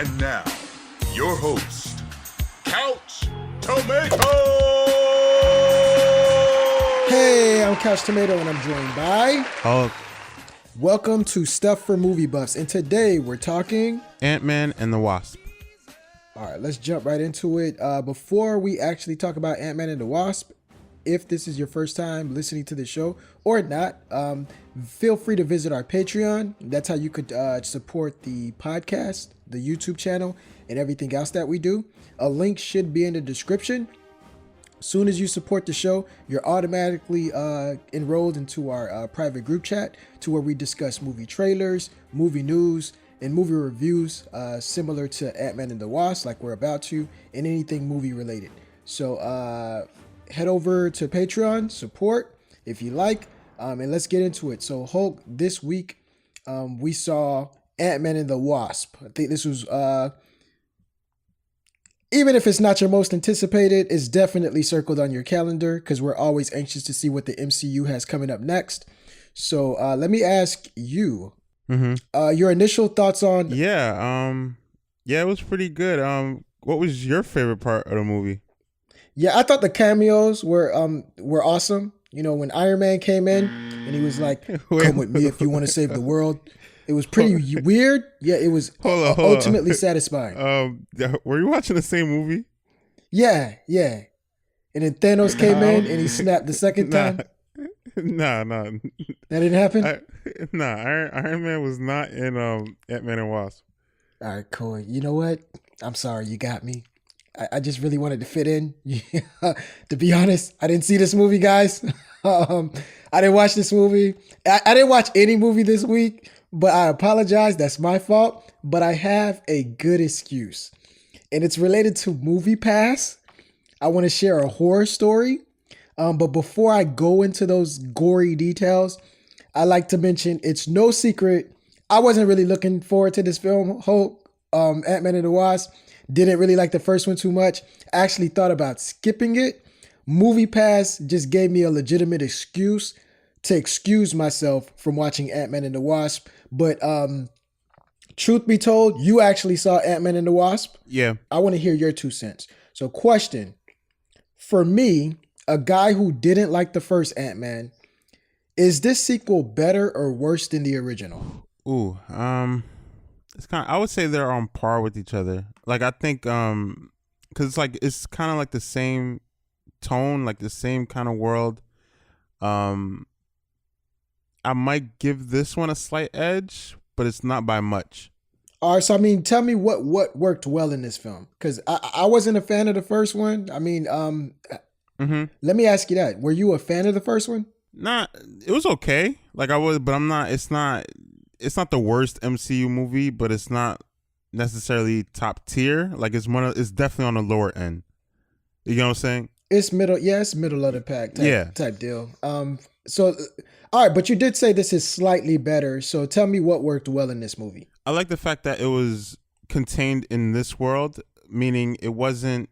And now, your host, Couch Tomato! Hey, I'm Couch Tomato and I'm joined by Hulk. Welcome to Stuff for Movie Buffs, and today we're talking Ant-Man and the Wasp. All right, let's jump right into it. Before we actually talk about Ant-Man and the Wasp, if this is your first time listening to the show or not, feel free to visit our Patreon. That's how you could support the podcast, the YouTube channel, and everything else that we do. A link should be in the description. As soon as you support the show, you're automatically enrolled into our private group chat to where we discuss movie trailers, movie news, and movie reviews similar to Ant-Man and the Wasp, like we're about to, and anything movie related. So head over to Patreon, support if you like, and let's get into it. So Hulk, this week we saw Ant-Man and the Wasp. I think this was, even if it's not your most anticipated, it's definitely circled on your calendar because we're always anxious to see what the MCU has coming up next. So let me ask you your initial thoughts on. Yeah, it was pretty good. What was your favorite part of the movie? Yeah, I thought the cameos were awesome. You know, when Iron Man came in and he was like, "Come with me if you want to save the world." It was pretty weird. Yeah, it was ultimately satisfying. Were you watching the same movie? Yeah. And then Thanos came in and he snapped the second time. No. That didn't happen? Iron Man was not in Ant-Man and Wasp. All right, cool. You know what? I'm sorry, you got me. I just really wanted to fit in. To be honest, I didn't see this movie, guys. I didn't watch this movie. I didn't watch any movie this week, but I apologize. That's my fault. But I have a good excuse, and it's related to MoviePass. I want to share a horror story. But before I go into those gory details, I like to mention it's no secret I wasn't really looking forward to this film, Hulk, Ant-Man and the Wasp. Didn't really like the first one too much. Actually thought about skipping it. MoviePass just gave me a legitimate excuse to excuse myself from watching Ant-Man and the Wasp. But truth be told, you actually saw Ant-Man and the Wasp. Yeah. I want to hear your 2 cents. So question, for me, a guy who didn't like the first Ant-Man, is this sequel better or worse than the original? Ooh, it's kind of, I would say they're on par with each other. Like, I think, cause it's kind of like the same tone, like the same kind of world. I might give this one a slight edge, but it's not by much. All right, so I mean, tell me what worked well in this film, because I wasn't a fan of the first one. I mean, let me ask you that: were you a fan of the first one? Nah, it was okay. Like I was, but I'm not. It's not the worst MCU movie, but it's not necessarily top tier. Like it's definitely on the lower end. You know what I'm saying? It's middle. Yeah, it's middle of the pack type deal. So, all right, but you did say this is slightly better. So tell me what worked well in this movie. I like the fact that it was contained in this world, meaning it wasn't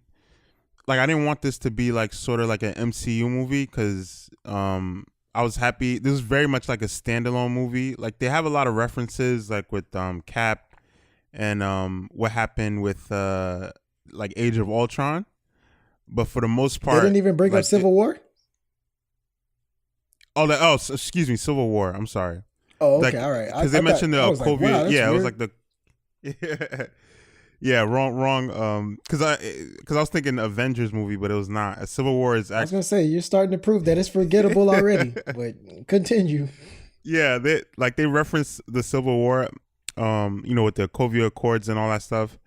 like I didn't want this to be like sort of like an MCU movie because I was happy. This was very much like a standalone movie. Like they have a lot of references like with Cap and what happened with like Age of Ultron. But for the most part, they didn't even bring up Civil War. Excuse me, Civil War. I'm sorry. Oh, okay, like, all right. Because they mentioned the COVID. Like, wow, yeah, weird. it was like the. Yeah, wrong. Because I was thinking Avengers movie, but it was not. A Civil War is actually. I was gonna say you're starting to prove that it's forgettable already. But continue. Yeah, they reference the Civil War, with the COVID Accords and all that stuff.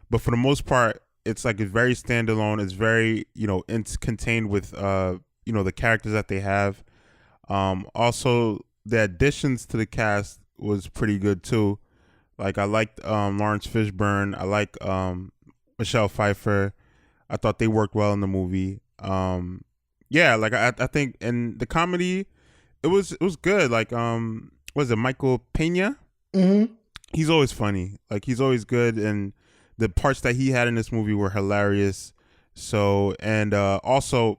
But for the most part, it's like it's very standalone. It's very it's contained with the characters that they have. Also, the additions to the cast was pretty good too. Like I liked Lawrence Fishburne. I like Michelle Pfeiffer. I thought they worked well in the movie. Like I think, and the comedy, it was good. Like was it Michael Peña? Mm-hmm. He's always funny. Like he's always good, and the parts that he had in this movie were hilarious. So and also,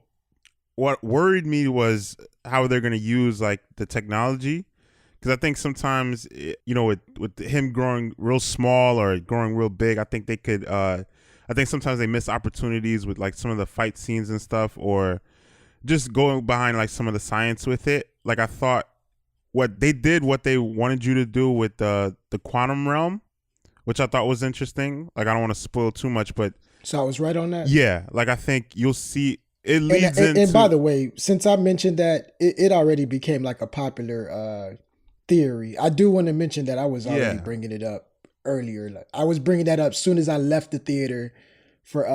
what worried me was how they're gonna use like the technology. Because I think sometimes, with him growing real small or growing real big, I think they could. I think sometimes they miss opportunities with like some of the fight scenes and stuff, or just going behind like some of the science with it. Like I thought, what they wanted you to do with the quantum realm, which I thought was interesting. Like I don't want to spoil too much, but So I was right on that. yeah, like I think you'll see it leads into. And by the way, since I mentioned that, it already became like a popular theory. I do want to mention that I was already bringing it up earlier. Like, I was bringing that up soon as I left the theater for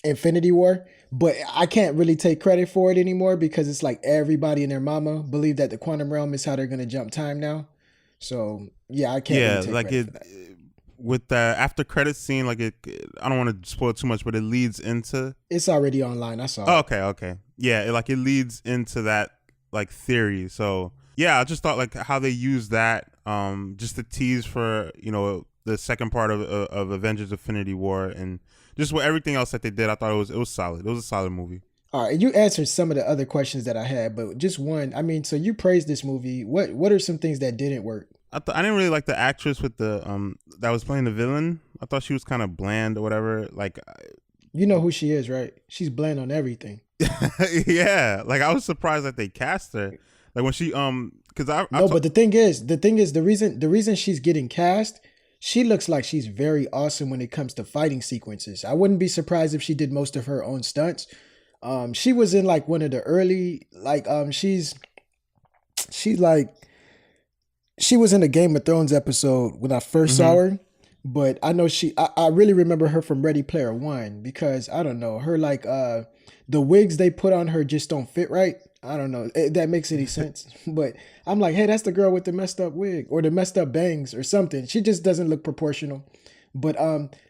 Infinity War, but I can't really take credit for it anymore because it's like everybody and their mama believe that the quantum realm is how they're gonna jump time now. So yeah, I can't. Yeah, really take like credit it for that. with the after credit scene. Like it, I don't want to spoil too much, but it leads into. It's already online. I saw. Oh, it. okay. Yeah, it leads into that like theory. So yeah, I just thought like how they use that, just to tease for the second part of Avengers: Infinity War, and just with everything else that they did. I thought it was solid. It was a solid movie. All right, you answered some of the other questions that I had, but just one. I mean, so you praised this movie. What are some things that didn't work? I didn't really like the actress with the that was playing the villain. I thought she was kind of bland or whatever. Like, You know who she is, right? She's bland on everything. yeah, like I was surprised that they cast her. Like when she because But the thing is, the reason she's getting cast, she looks like she's very awesome when it comes to fighting sequences. I wouldn't be surprised if she did most of her own stunts. She was in like one of the early she's like she was in a Game of Thrones episode when I first saw her. But I know I really remember her from Ready Player One because I don't know her like the wigs they put on her just don't fit right. I don't know if that makes any sense, but I'm like, hey, that's the girl with the messed up wig or the messed up bangs or something. She just doesn't look proportional. But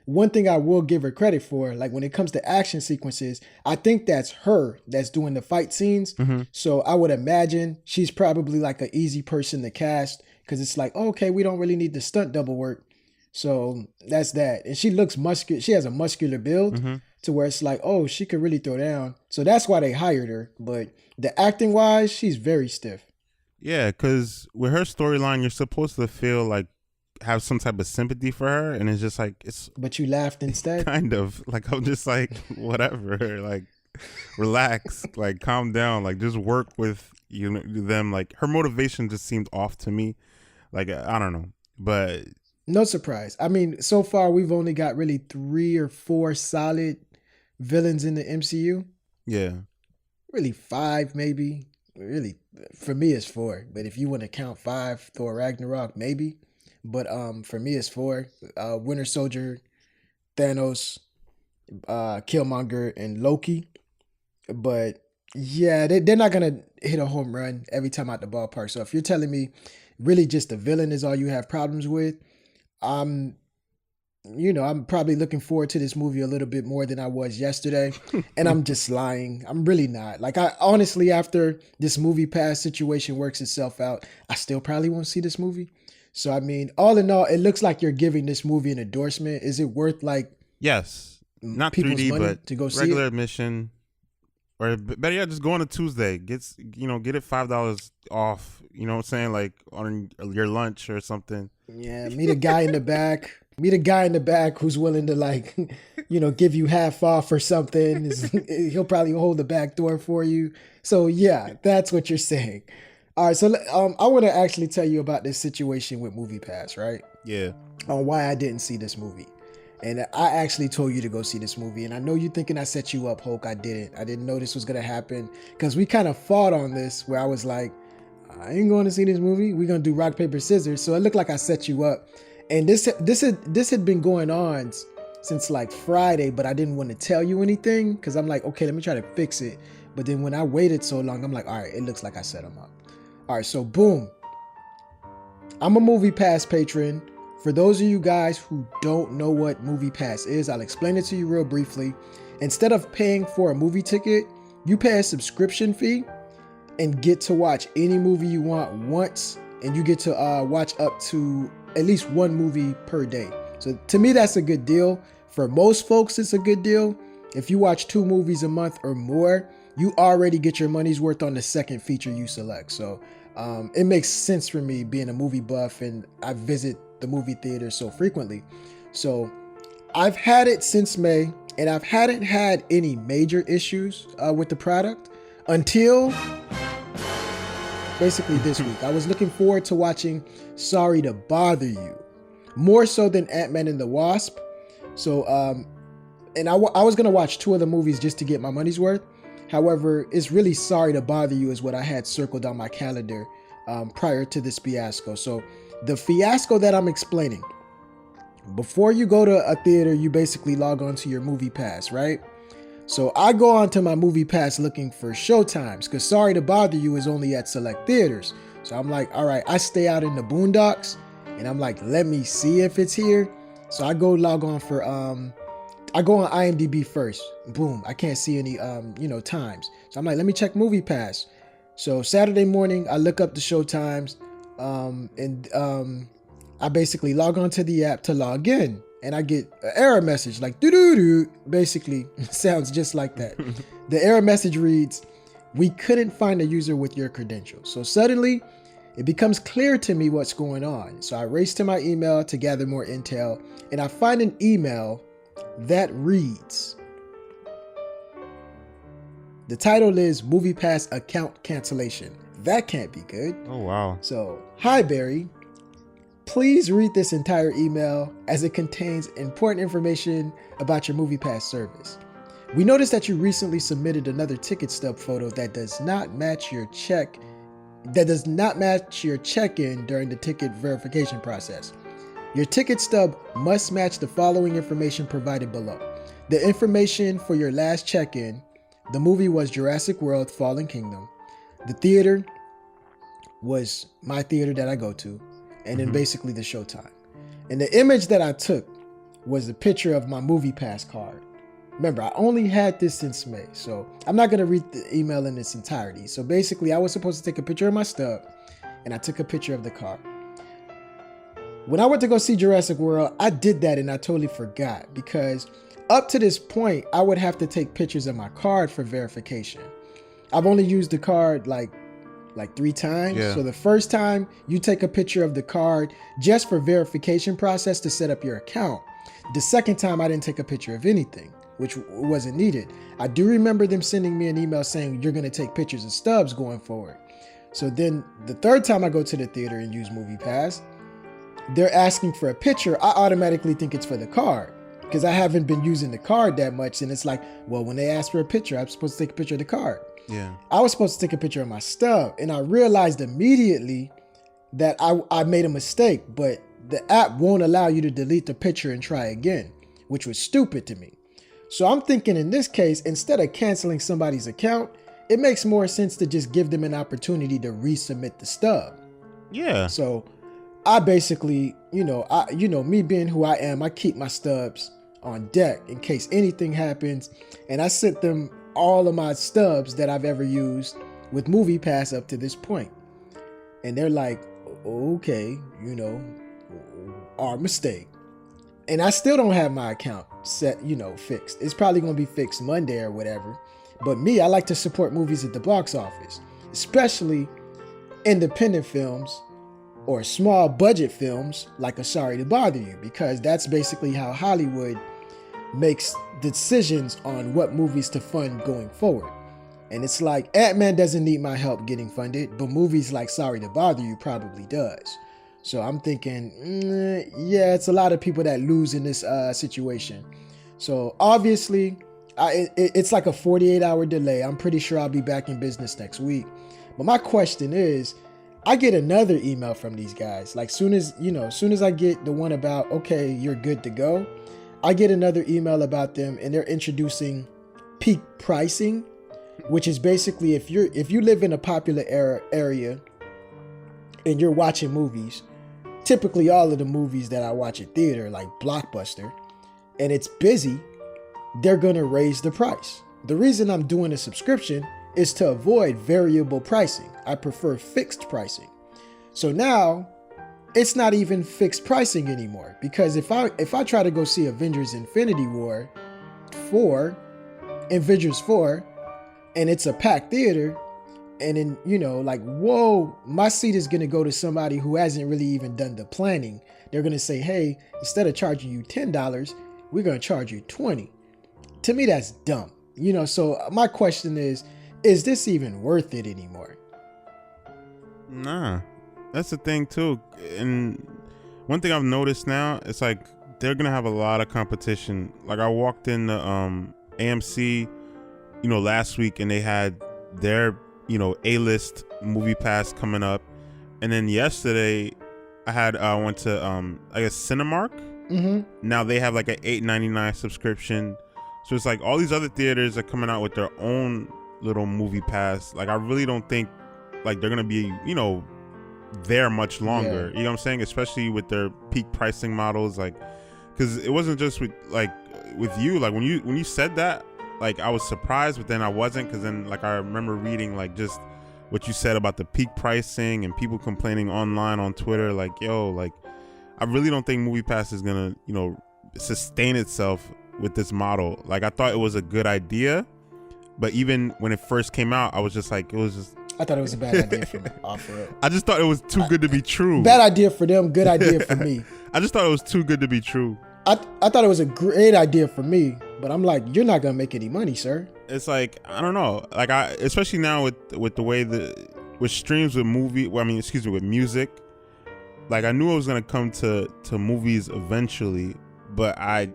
one thing I will give her credit for, like when it comes to action sequences, I think that's her that's doing the fight scenes. So I would imagine she's probably like an easy person to cast because it's like, okay, we don't really need the stunt double work. So that's that. And she looks muscular. She has a muscular build to where it's like, oh, she could really throw down. So that's why they hired her. But the acting wise, she's very stiff. Yeah, because with her storyline, you're supposed to feel like have some type of sympathy for her, and it's just like But you laughed instead. kind of like I'm just like whatever, like relax, like calm down, like just work with them. Like her motivation just seemed off to me. Like I don't know, but No surprise. I mean, so far we've only got really 3 or 4 solid villains in the MCU. yeah, Really 5 maybe. Really, for me it's 4. But if you want to count 5, Thor Ragnarok maybe. But for me it's 4. Winter Soldier, Thanos, Killmonger, and Loki. But yeah, they're not gonna hit a home run every time out the ballpark. So if you're telling me really just the villain is all you have problems with, I'm probably looking forward to this movie a little bit more than I was yesterday. And I'm just lying. I'm really not. Like I honestly, after this MoviePass situation works itself out, I still probably won't see this movie. So I mean, all in all, it looks like you're giving this movie an endorsement. Is it worth like yes, not people's 3D, money but to go see regular it? admission. Or better yet, just go on a Tuesday. Get it $5 off. You know what I'm saying? Like on your lunch or something. Yeah, meet a guy in the back. Meet a guy in the back who's willing to like, give you half off or something. He'll probably hold the back door for you. So yeah, that's what you're saying. All right, so I want to actually tell you about this situation with MoviePass, right? Yeah. On why I didn't see this movie. And I actually told you to go see this movie. And I know you're thinking I set you up, Hulk. I didn't. I didn't know this was going to happen. Because we kind of fought on this where I was like, I ain't going to see this movie. We're going to do rock, paper, scissors. So it looked like I set you up. And this had been going on since like Friday, but I didn't want to tell you anything. Because I'm like, okay, let me try to fix it. But then when I waited so long, I'm like, all right, it looks like I set him up. All right, so boom. I'm a MoviePass patron. For those of you guys who don't know what MoviePass is, I'll explain it to you real briefly. Instead of paying for a movie ticket, you pay a subscription fee and get to watch any movie you want once, and you get to watch up to at least 1 movie per day. So to me, that's a good deal. For most folks, it's a good deal. If you watch 2 movies a month or more, you already get your money's worth on the second feature you select. So It makes sense for me being a movie buff and I visit the movie theater so frequently. So I've had it since May and I hadn't had any major issues with the product until basically this week. I was looking forward to watching Sorry to Bother You more so than Ant-Man and the Wasp. So, and I was going to watch 2 of the movies just to get my money's worth. However, it's really Sorry to Bother You is what I had circled on my calendar prior to this fiasco. So the fiasco that I'm explaining, before you go to a theater, you basically log on to your MoviePass, right? So I go onto my MoviePass looking for showtimes because Sorry to Bother You is only at select theaters. So I'm like, all right, I stay out in the boondocks and I'm like, let me see if it's here. So I go log on for, I go on IMDb first. Boom, I can't see any, times. So I'm like, let me check MoviePass. So Saturday morning, I look up the showtimes and I basically log on to the app to log in. And I get an error message like doo-doo-doo. Basically, sounds just like that. The error message reads, we couldn't find a user with your credentials. So suddenly, it becomes clear to me what's going on. So I race to my email to gather more intel. And I find an email that reads, the title is MoviePass account cancellation. That can't be good. Oh, wow. So, hi Barry. Please read this entire email as it contains important information about your MoviePass service. We noticed that you recently submitted another ticket stub photo that does not match your check-in during the ticket verification process. Your ticket stub must match the following information provided below. The information for your last check-in, the movie was Jurassic World Fallen Kingdom. The theater was my theater that I go to. And then basically the showtime. And the image that I took was a picture of my MoviePass card. Remember, I only had this since May, so I'm not going to read the email in its entirety. So basically, I was supposed to take a picture of my stub, and I took a picture of the card. When I went to go see Jurassic World, I did that and I totally forgot because up to this point, I would have to take pictures of my card for verification. I've only used the card like 3 times. Yeah. So the first time you take a picture of the card just for verification process to set up your account. The second time I didn't take a picture of anything, which wasn't needed. I do remember them sending me an email saying you're going to take pictures of stubs going forward. So then the third time I go to the theater and use MoviePass, they're asking for a picture. I automatically think it's for the card because I haven't been using the card that much. And it's like, well, when they ask for a picture, I'm supposed to take a picture of the card. Yeah. I was supposed to take a picture of my stub and I realized immediately that I made a mistake, but the app won't allow you to delete the picture and try again, which was stupid to me. So I'm thinking in this case, instead of canceling somebody's account, it makes more sense to just give them an opportunity to resubmit the stub. Yeah. So I basically, me being who I am, I keep my stubs on deck in case anything happens. And I sent them all of my stubs that I've ever used with MoviePass up to this point. And they're like, okay, our mistake. And I still don't have my account set, fixed. It's probably going to be fixed Monday or whatever. But me, I like to support movies at the box office, especially independent films or small budget films like A Sorry to Bother You, because that's basically how Hollywood makes decisions on what movies to fund going forward. And it's like Ant-Man doesn't need my help getting funded, but movies like Sorry to Bother You probably does. So I'm thinking, yeah, it's a lot of people that lose in this situation. So obviously, it's like a 48-hour delay. I'm pretty sure I'll be back in business next week. But my question is, I get another email from these guys. Like soon as I get the one about, okay, you're good to go, I get another email about them and they're introducing peak pricing, which is basically if you live in a popular area and you're watching movies, typically all of the movies that I watch at theater, like Blockbuster, and it's busy, they're going to raise the price. The reason I'm doing a subscription is to avoid variable pricing. I prefer fixed pricing. So now it's not even fixed pricing anymore, because if I try to go see Avengers 4, and it's a packed theater, And then, like, whoa, my seat is going to go to somebody who hasn't really even done the planning. They're going to say, hey, instead of charging you $10, we're going to charge you $20. To me, that's dumb. So my question is this even worth it anymore? Nah, that's the thing too. And one thing I've noticed now, it's like they're going to have a lot of competition. Like I walked in the AMC, last week, and they had their A-list MoviePass coming up, and then yesterday I went to I guess Cinemark. Mm-hmm. Now they have like an $8.99 subscription, so it's like all these other theaters are coming out with their own little MoviePass. Like I really don't think like they're gonna be there much longer. Yeah. You know what I'm saying? Especially with their peak pricing models, like because it wasn't just with you. Like when you said that, like I was surprised, but then I wasn't, because then like I remember reading like just what you said about the peak pricing and people complaining online on Twitter, like, yo, like I really don't think MoviePass is gonna sustain itself with this model. Like I thought it was a good idea, but even when it first came out, I was just like, I thought it was a bad idea for them. I just thought it was too good to be true. Bad idea for them, good idea for me. I just thought it was too good to be true. I thought it was a great idea for me, but I'm like, you're not gonna make any money, sir. It's like, I don't know, like especially now with the way with streams with with music, like I knew it was gonna come to movies eventually, but I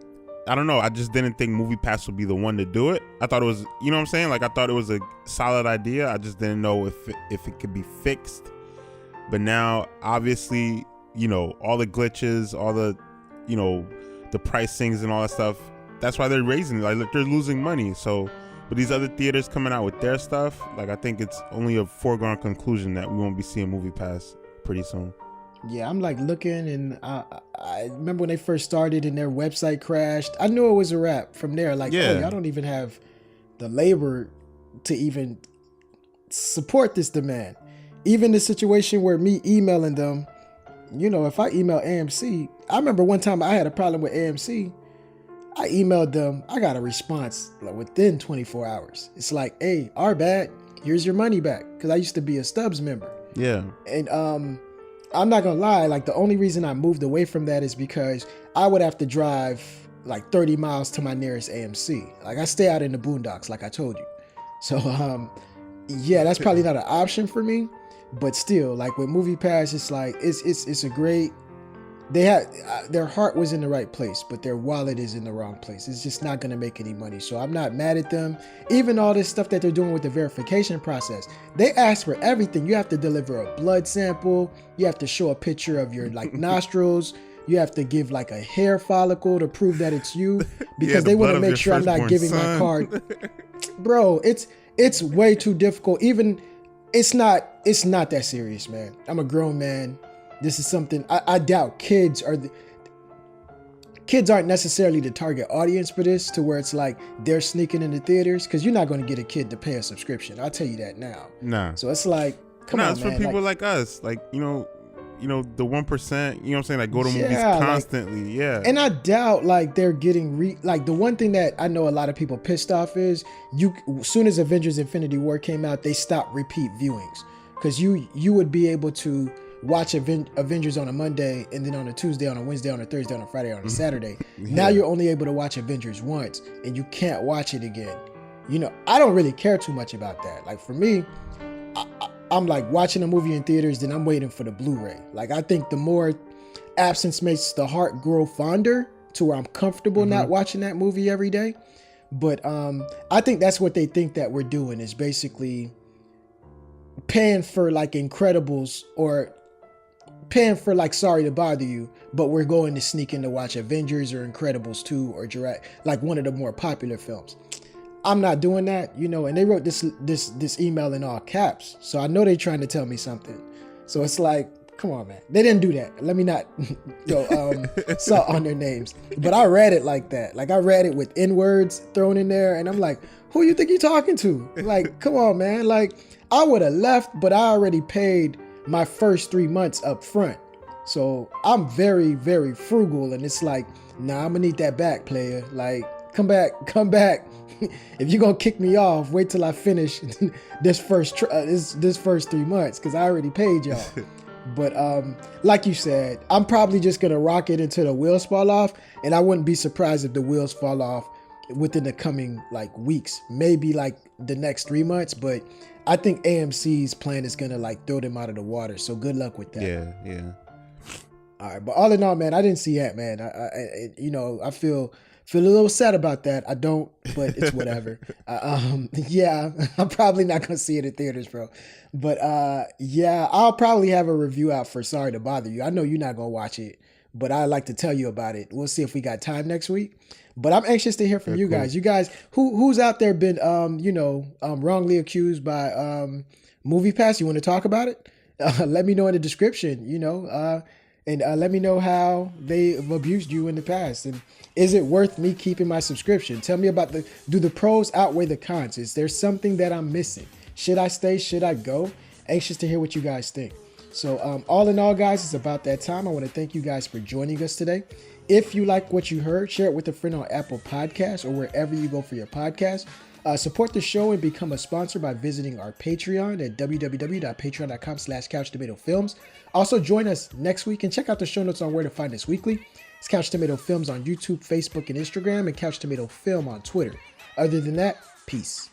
don't know, I just didn't think MoviePass would be the one to do it. I thought it was, you know what I'm saying, like I thought it was a solid idea. I just didn't know if it could be fixed. But now obviously all the glitches, all the the pricings and all that stuff, that's why they're raising it. Like they're losing money. So with these other theaters coming out with their stuff, like I think it's only a foregone conclusion that we won't be seeing MoviePass pretty soon. Yeah, I'm like looking, and I remember when they first started and their website crashed. I knew it was a wrap from there. Like, oh, y'all don't even have the labor to even support this demand. Even the situation where me emailing them, if I email AMC, I remember one time I had a problem with AMC. I emailed them. I got a response within 24 hours. It's like, hey, our bad. Here's your money back. Because I used to be a Stubbs member. Yeah. And I'm not going to lie. Like the only reason I moved away from that is because I would have to drive like 30 miles to my nearest AMC. Like I stay out in the boondocks, like I told you. So, yeah, that's probably not an option for me. But still, like with MoviePass, it's like, it's a great... They had their heart was in the right place, but their wallet is in the wrong place. It's just not going to make any money. So I'm not mad at them. Even all this stuff that they're doing with the verification process, they ask for everything. You have to deliver a blood sample. You have to show a picture of your like nostrils. You have to give like a hair follicle to prove that it's you, because they want to make sure I'm not giving my card. Bro, it's way too difficult. Even it's not that serious, man. I'm a grown man. This is something I doubt kids aren't necessarily the target audience for this, to where it's like they're sneaking into theaters, because you're not going to get a kid to pay a subscription. I'll tell you that now. Nah. So it's like, come on, it's for man. people like us, like the 1%. You know what I'm saying? Like go to movies constantly. Yeah. And I doubt like they're getting like the one thing that I know a lot of people pissed off is as soon as Avengers: Infinity War came out, they stopped repeat viewings, because you would be able to watch Avengers on a Monday, and then on a Tuesday, on a Wednesday, on a Thursday, on a Friday, on a Saturday. Yeah. Now you're only able to watch Avengers once, and you can't watch it again. I don't really care too much about that. Like for me, I'm like watching a movie in theaters, then I'm waiting for the Blu-ray. Like I think the more absence makes the heart grow fonder, to where I'm comfortable not watching that movie every day. But I think that's what they think that we're doing, is basically paying for like Incredibles, or paying for like Sorry to Bother You, but we're going to sneak in to watch Avengers or Incredibles 2 or like one of the more popular films. I'm not doing that, and they wrote this email in all caps. So I know they're trying to tell me something. So it's like, come on, man. They didn't do that. Let me not go salt on their names. But I read it like that. Like I read it with N-words thrown in there, and I'm like, who you think you're talking to? Like, come on, man. Like I would have left, but I already paid my first 3 months up front. So I'm very, very frugal, and it's like, nah, I'm gonna need that back, player. Like, Come back. If you're gonna kick me off, wait till I finish this first 3 months, because I already paid y'all. But like you said, I'm probably just gonna rock it until the wheels fall off, and I wouldn't be surprised if the wheels fall off within the coming like weeks, maybe like the next 3 months. But I think AMC's plan is gonna like throw them out of the water. So good luck with that. Yeah. All right, but all in all, man, I didn't see Ant-Man. I feel a little sad about that. I don't, but it's whatever. Yeah, I'm probably not gonna see it in theaters, bro. But yeah, I'll probably have a review out for Sorry to Bother You. I know you're not gonna watch it, but I'd like to tell you about it. We'll see if we got time next week. But I'm anxious to hear from you guys. You guys, who's out there been wrongly accused by MoviePass? You want to talk about it? Let me know in the description. And let me know how they've abused you in the past. And is it worth me keeping my subscription? Tell me about do the pros outweigh the cons? Is there something that I'm missing? Should I stay? Should I go? Anxious to hear what you guys think. So all in all, guys, it's about that time. I want to thank you guys for joining us today. If you like what you heard, share it with a friend on Apple Podcasts or wherever you go for your podcast. Support the show and become a sponsor by visiting our Patreon at www.patreon.com/CouchTomatoFilms. Also, join us next week and check out the show notes on where to find us weekly. It's Couch Tomato Films on YouTube, Facebook, and Instagram, and Couch Tomato Film on Twitter. Other than that, peace.